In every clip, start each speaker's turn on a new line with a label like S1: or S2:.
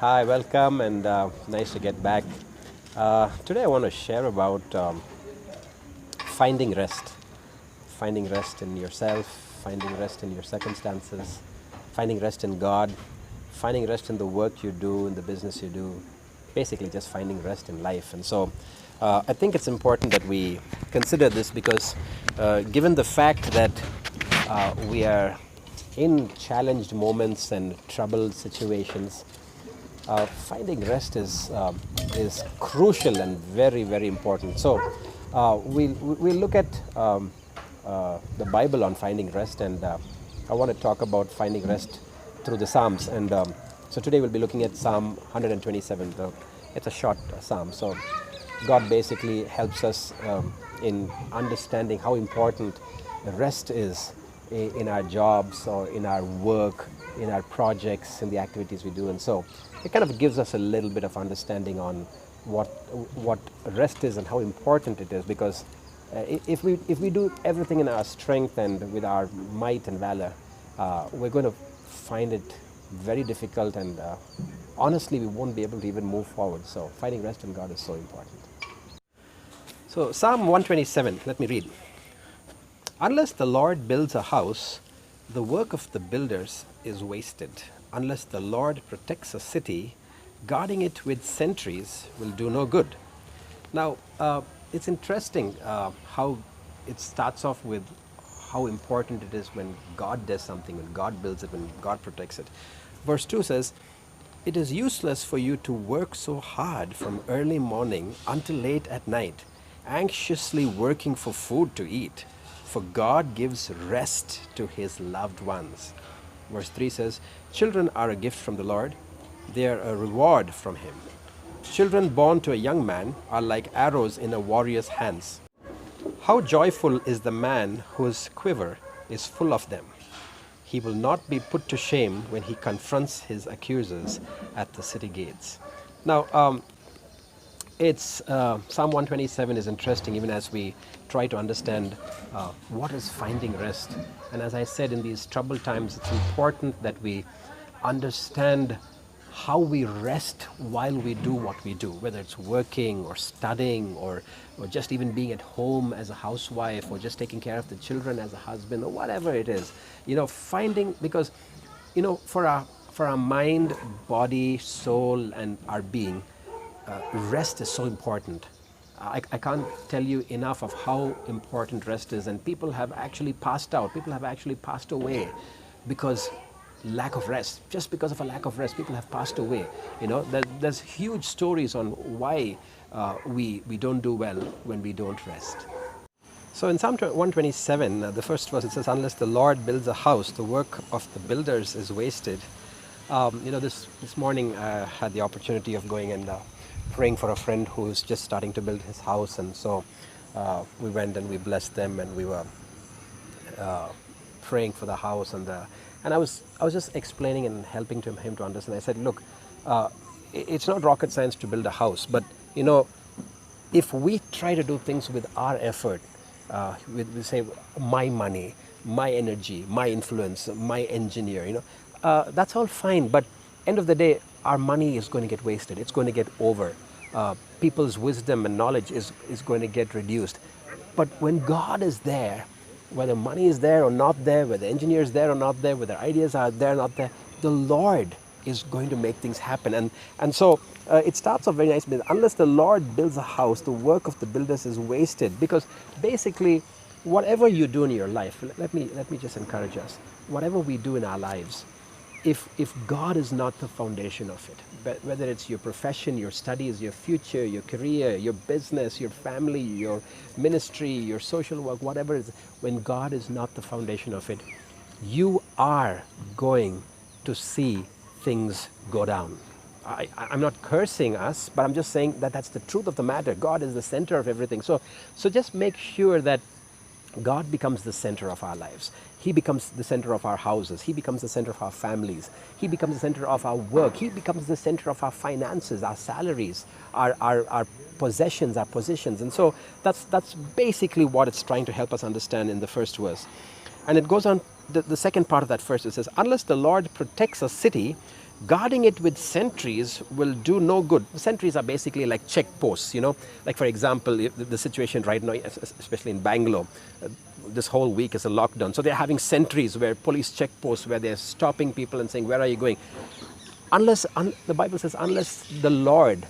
S1: Hi, welcome, and nice to get back. Today, I want to share about finding rest. Finding rest in yourself, finding rest in your circumstances, finding rest in God, finding rest in the work you do, in the business you do, basically just finding rest in life. And so, I think it's important that we consider this because, given the fact that we are in challenged moments and troubled situations, finding rest is crucial and very important. So we'll look at the Bible on finding rest, and I want to talk about finding rest through the Psalms. And so today we'll be looking at Psalm 127. It's a short psalm. So God basically helps us in understanding how important rest is in our jobs or in our work, in our projects, in the activities we do. And so it kind of gives us a little bit of understanding on what rest is and how important it is, because if we do everything in our strength and with our might and valor, we're going to find it very difficult, and honestly we won't be able to even move forward. So finding rest in God is so important. So Psalm 127, let me read. Unless the Lord builds a house, the work of the builders is wasted. Unless the Lord protects a city, guarding it with sentries will do no good. Now, it's interesting how it starts off with how important it is when God does something, when God builds it, when God protects it. Verse 2 says, "It is useless for you to work so hard from early morning until late at night, anxiously working for food to eat, for God gives rest to his loved ones." Verse 3 says, "Children are a gift from the Lord. They are a reward from him. Children born to a young man are like arrows in a warrior's hands. How joyful is the man whose quiver is full of them. He will not be put to shame when he confronts his accusers at the city gates." Now, it's Psalm 127 is interesting even as we try to understand what is finding rest. And as I said, in these troubled times, it's important that we understand how we rest while we do what we do, whether it's working or studying or just even being at home as a housewife or just taking care of the children as a husband or whatever it is. Finding, because for our mind, body, soul, and our being, rest is so important. I can't tell you enough of how important rest is, and people have actually passed out. People have actually passed away because lack of rest. Just because of a lack of rest, people have passed away. There's huge stories on why we don't do well when we don't rest. So in Psalm 127, the first verse, it says, "Unless the Lord builds a house, the work of the builders is wasted." This morning I had the opportunity of going and praying for a friend who's just starting to build his house, and so we went and we blessed them, and we were praying for the house, and I was just explaining and helping him to understand. I said, look, it's not rocket science to build a house, but if we try to do things with our effort, we say my money, my energy, my influence, my engineer, that's all fine. But end of the day, our money is going to get wasted. It's going to get over. People's wisdom and knowledge is going to get reduced. But when God is there, whether money is there or not there, whether engineer is there or not there, whether ideas are there or not there, the Lord is going to make things happen. And so it starts off very nice. Unless the Lord builds a house, the work of the builders is wasted. Because basically, whatever you do in your life, let me just encourage us. Whatever we do in our lives, if God is not the foundation of it, whether it's your profession, your studies, your future, your career, your business, your family, your ministry, your social work, whatever it is, when God is not the foundation of it, you are going to see things go down. I'm not cursing us, but I'm just saying that that's the truth of the matter. God is the center of everything. So just make sure that God becomes the center of our lives. He becomes the center of our houses. He becomes the center of our families. He becomes the center of our work. He becomes the center of our finances, our salaries, our possessions, our positions. And so that's basically what it's trying to help us understand in the first verse. And it goes on, the second part of that verse, it says, "Unless the Lord protects a city, guarding it with sentries will do no good. Sentries are basically like checkposts, Like, for example, the situation right now, especially in Bangalore, this whole week is a lockdown. So they're having sentries where police checkposts where they're stopping people and saying, where are you going? The Bible says, unless the Lord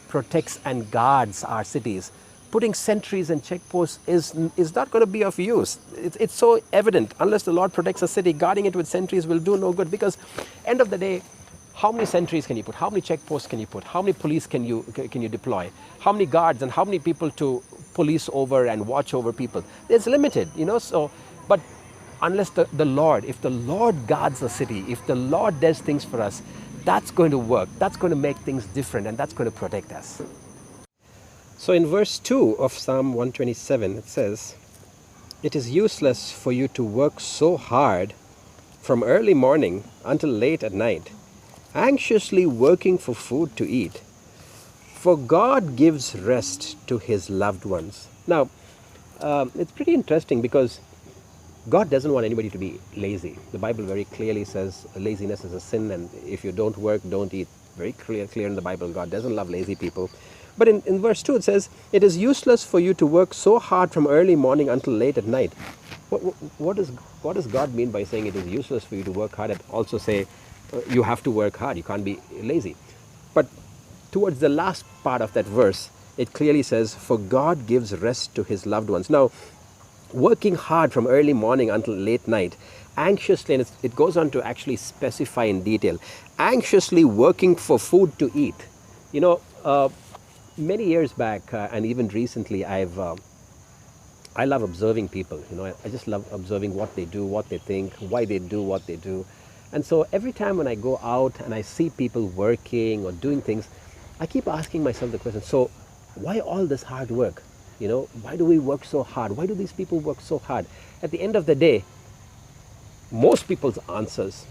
S1: protects and guards our cities, putting sentries and checkposts is not going to be of use. It's so evident. Unless the Lord protects a city, guarding it with sentries will do no good, because end of the day, how many sentries can you put? How many checkposts can you put? How many police can you deploy? How many guards and how many people to police over and watch over people? It's limited, So, but unless the Lord, if the Lord guards the city, if the Lord does things for us, that's going to work. That's going to make things different, and that's going to protect us. So in verse 2 of Psalm 127, it says, "It is useless for you to work so hard from early morning until late at night, anxiously working for food to eat. For God gives rest to his loved ones." Now, it's pretty interesting because God doesn't want anybody to be lazy. The Bible very clearly says laziness is a sin, and if you don't work, don't eat. Very clear in the Bible. God doesn't love lazy people. But in verse 2 it says, "It is useless for you to work so hard from early morning until late at night." What does God mean by saying it is useless for you to work hard? And also say you have to work hard. You can't be lazy. But towards the last part of that verse, it clearly says, "For God gives rest to his loved ones." Now, working hard from early morning until late night, anxiously, and it goes on to actually specify in detail, anxiously working for food to eat. Many years back, and even recently, I love observing people. I just love observing what they do, what they think, why they do what they do. And so every time when I go out and I see people working or doing things, I keep asking myself the question, so why all this hard work? Why do we work so hard? Why do these people work so hard? At the end of the day, most people's answers,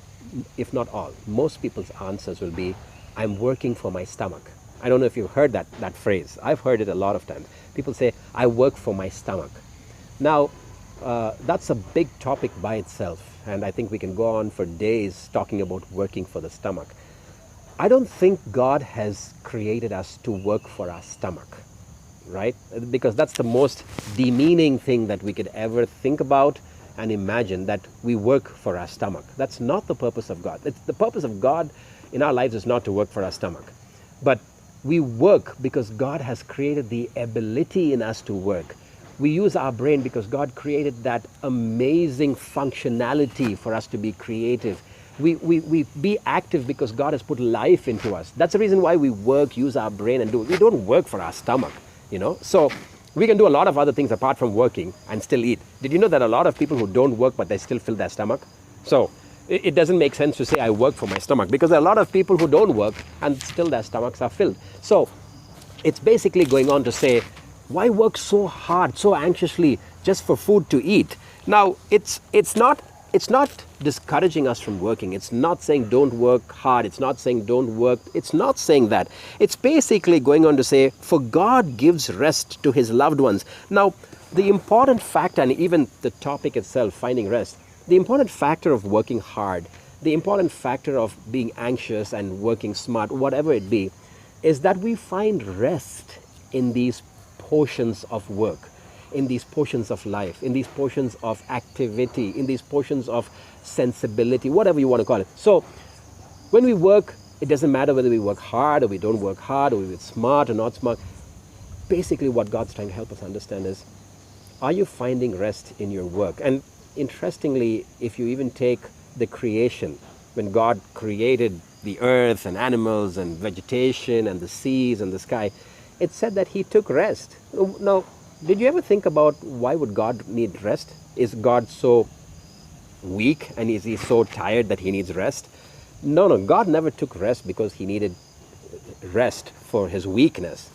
S1: if not all, most people's answers will be, "I'm working for my stomach." I don't know if you've heard that phrase. I've heard it a lot of times. People say, "I work for my stomach." Now, that's a big topic by itself, and I think we can go on for days talking about working for the stomach. I don't think God has created us to work for our stomach, right? Because that's the most demeaning thing that we could ever think about and imagine, that we work for our stomach. That's not the purpose of God. The purpose of God in our lives is not to work for our stomach. But we work because God has created the ability in us to work. We use our brain because God created that amazing functionality for us to be creative. We be active because God has put life into us. That's the reason why we work, use our brain and do it. We don't work for our stomach, So we can do a lot of other things apart from working and still eat. Did you know that a lot of people who don't work but they still fill their stomach? So it doesn't make sense to say I work for my stomach, because there are a lot of people who don't work and still their stomachs are filled. So it's basically going on to say, why work so hard, so anxiously just for food to eat? Now, it's not discouraging us from working. It's not saying don't work hard. It's not saying don't work. It's not saying that. It's basically going on to say, for God gives rest to his loved ones. Now, the important factor, and even the topic itself, finding rest, the important factor of working hard, the important factor of being anxious and working smart, whatever it be, is that we find rest in these portions of work, in these portions of life, in these portions of activity, in these portions of sensibility, whatever you want to call it. So when we work, it doesn't matter whether we work hard or we don't work hard, or we're smart or not smart. Basically what God's trying to help us understand is, are you finding rest in your work? And interestingly, if you even take the creation, when God created the earth and animals and vegetation and the seas and the sky, it said that he took rest. Now, did you ever think about why would God need rest? Is God so weak and is he so tired that he needs rest? No, God never took rest because he needed rest for his weakness.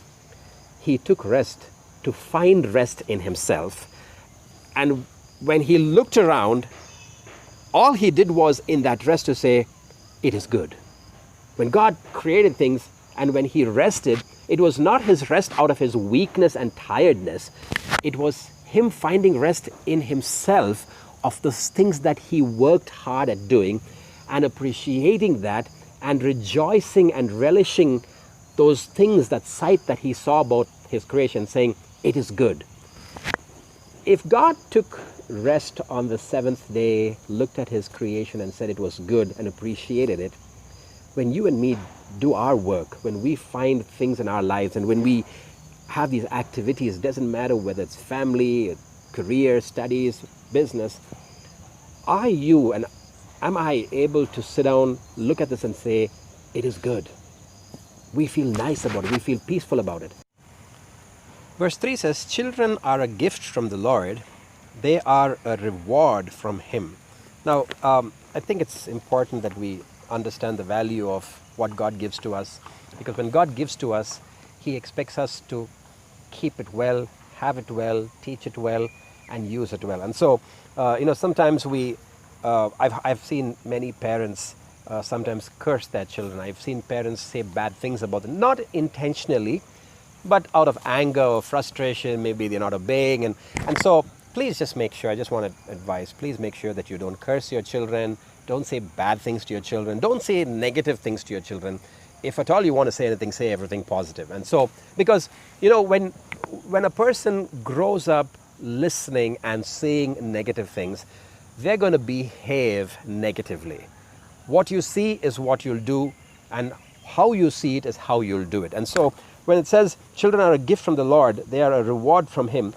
S1: He took rest to find rest in himself. And when he looked around, all he did was in that rest to say, it is good. When God created things and when he rested, it was not his rest out of his weakness and tiredness. It was him finding rest in himself of the things that he worked hard at doing. and appreciating that and rejoicing and relishing those things, that sight that he saw about his creation, saying, it is good. If God took rest on the seventh day, looked at his creation and said it was good and appreciated it, when you and me do our work, when we find things in our lives and when we have these activities, doesn't matter whether it's family, career, studies, business, are you and am I able to sit down, look at this and say, it is good? We feel nice about it. We feel peaceful about it. Verse 3 says, children are a gift from the Lord. They are a reward from him. Now, I think it's important that we understand the value of what God gives to us, because when God gives to us, he expects us to keep it well, have it well, teach it well, and use it well. And so, sometimes I've seen many parents sometimes curse their children. I've seen parents say bad things about them, not intentionally, but out of anger or frustration. Maybe they're not obeying. And so please just make sure, I just want to advise, please make sure that you don't curse your children, don't say bad things to your children, don't say negative things to your children. If at all you want to say anything, say everything positive. And so, because, when a person grows up listening and saying negative things, they're going to behave negatively. What you see is what you'll do, and how you see it is how you'll do it. And so when it says children are a gift from the Lord, they are a reward from him,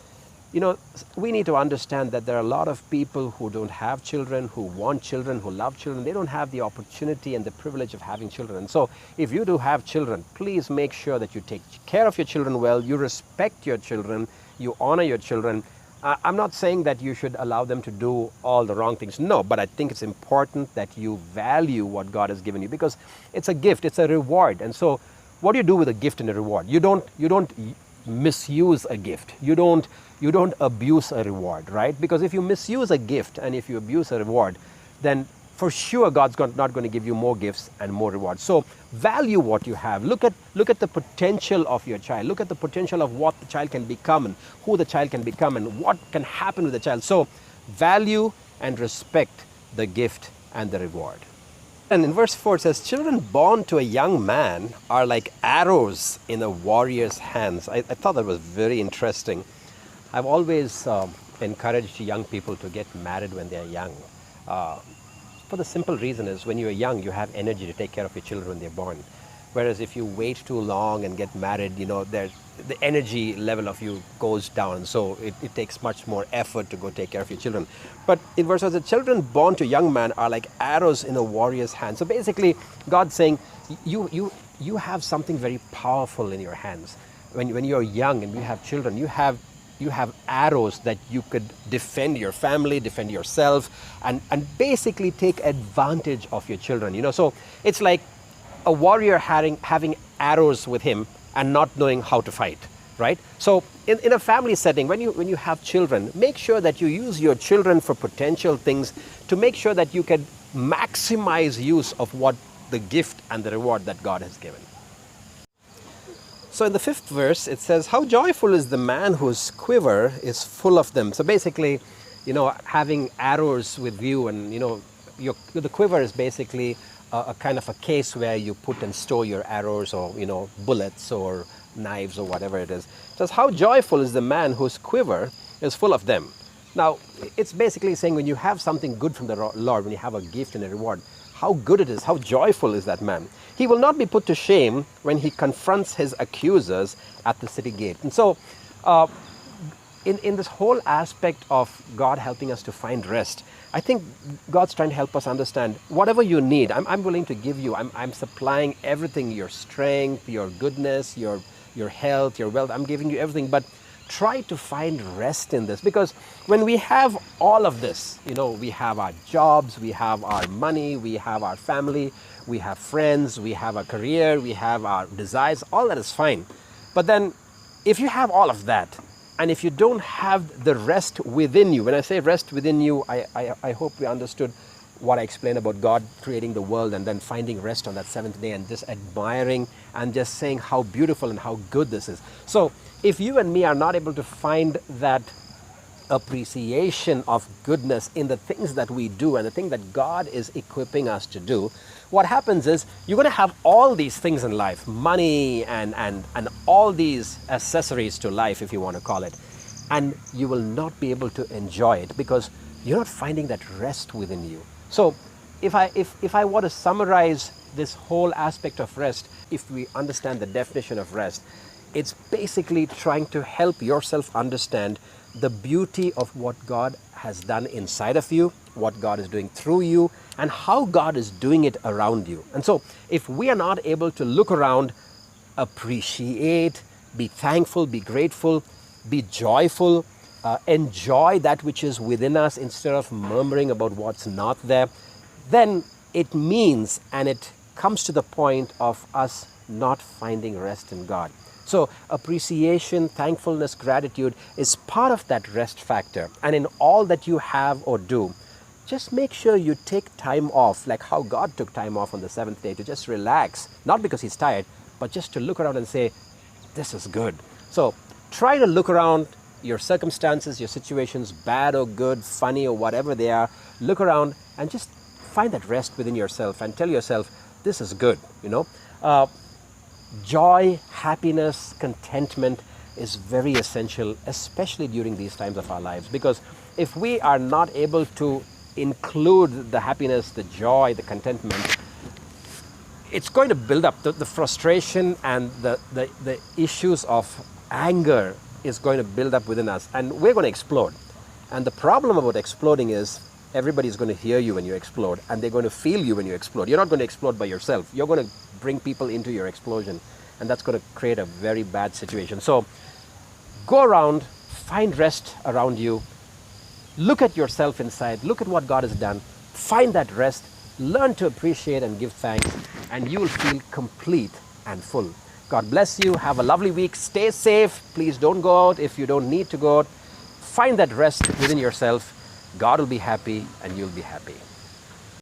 S1: we need to understand that there are a lot of people who don't have children, who want children, who love children. They don't have the opportunity and the privilege of having children. And so if you do have children, please make sure that you take care of your children well, you respect your children, you honor your children. I'm not saying that you should allow them to do all the wrong things. No, but I think it's important that you value what God has given you, because it's a gift, it's a reward. And so what do you do with a gift and a reward? You don't misuse a gift. You don't abuse a reward, right? Because if you misuse a gift and if you abuse a reward, then for sure God's not going to give you more gifts and more rewards. So value what you have. Look at the potential of your child. Look at the potential of what the child can become and who the child can become and what can happen with the child. So value and respect the gift and the reward. And in verse 4 it says, children born to a young man are like arrows in a warrior's hands. I thought that was very interesting. I've always encouraged young people to get married when they're young. For the simple reason is, when you're young, you have energy to take care of your children when they're born. Whereas if you wait too long and get married, the energy level of you goes down. So it takes much more effort to go take care of your children. But in verse 4, the children born to young man are like arrows in a warrior's hand. So basically, God's saying, you have something very powerful in your hands. When you're young and you have children, you have arrows that you could defend your family, defend yourself, and basically take advantage of your children. So it's like a warrior having arrows with him and not knowing how to fight, right? So in a family setting, when you have children, make sure that you use your children for potential things to make sure that you can maximize use of what the gift and the reward that God has given. So in the 5th verse, it says, how joyful is the man whose quiver is full of them. So basically, having arrows with you, and, the quiver is basically a kind of a case where you put and store your arrows or, bullets or knives or whatever it is. It says, how joyful is the man whose quiver is full of them. Now, it's basically saying when you have something good from the Lord, when you have a gift and a reward, how good it is, how joyful is that man. He will not be put to shame when he confronts his accusers at the city gate. And so, in this whole aspect of God helping us to find rest, I think God's trying to help us understand whatever you need, I'm willing to give you. I'm supplying everything, your strength, your goodness, your health, your wealth. I'm giving you everything. But try to find rest in this, because when we have all of this, we have our jobs, we have our money, we have our family, we have friends, we have our career, we have our desires, all that is fine. But then if you have all of that, and if you don't have the rest within you, when I say rest within you, I hope we understood what I explained about God creating the world and then finding rest on that 7th day and just admiring and just saying how beautiful and how good this is. So if you and me are not able to find that appreciation of goodness in the things that we do and the thing that God is equipping us to do, what happens is you're going to have all these things in life, money and all these accessories to life, if you want to call it, and you will not be able to enjoy it because you're not finding that rest within you. So if I want to summarize this whole aspect of rest, if we understand the definition of rest, it's basically trying to help yourself understand the beauty of what God has done inside of you, what God is doing through you, and how God is doing it around you. And so if we are not able to look around, appreciate, be thankful, be grateful, be joyful, enjoy that which is within us instead of murmuring about what's not there, then it means, and it comes to the point of us not finding rest in God. So appreciation, thankfulness, gratitude is part of that rest factor. And in all that you have or do, just make sure you take time off, like how God took time off on the seventh day to just relax, not because he's tired, but just to look around and say, this is good. So try to look around your circumstances, your situations, bad or good, funny or whatever they are. Look around and just find that rest within yourself and tell yourself, this is good, Joy, happiness, contentment is very essential, especially during these times of our lives. Because if we are not able to include the happiness, the joy, the contentment, it's going to build up. The frustration and the issues of anger is going to build up within us. And we're going to explode. And the problem about exploding is everybody's going to hear you when you explode, and they're going to feel you when you explode. You're not going to explode by yourself. You're going to bring people into your explosion, and that's going to create a very bad situation. So go around, find rest around you, look at yourself inside, look at what God has done, find that rest, learn to appreciate and give thanks, and you will feel complete and full. God bless you. Have a lovely week. Stay safe. Please don't go out if you don't need to go out. Find that rest within yourself. God will be happy and you'll be happy.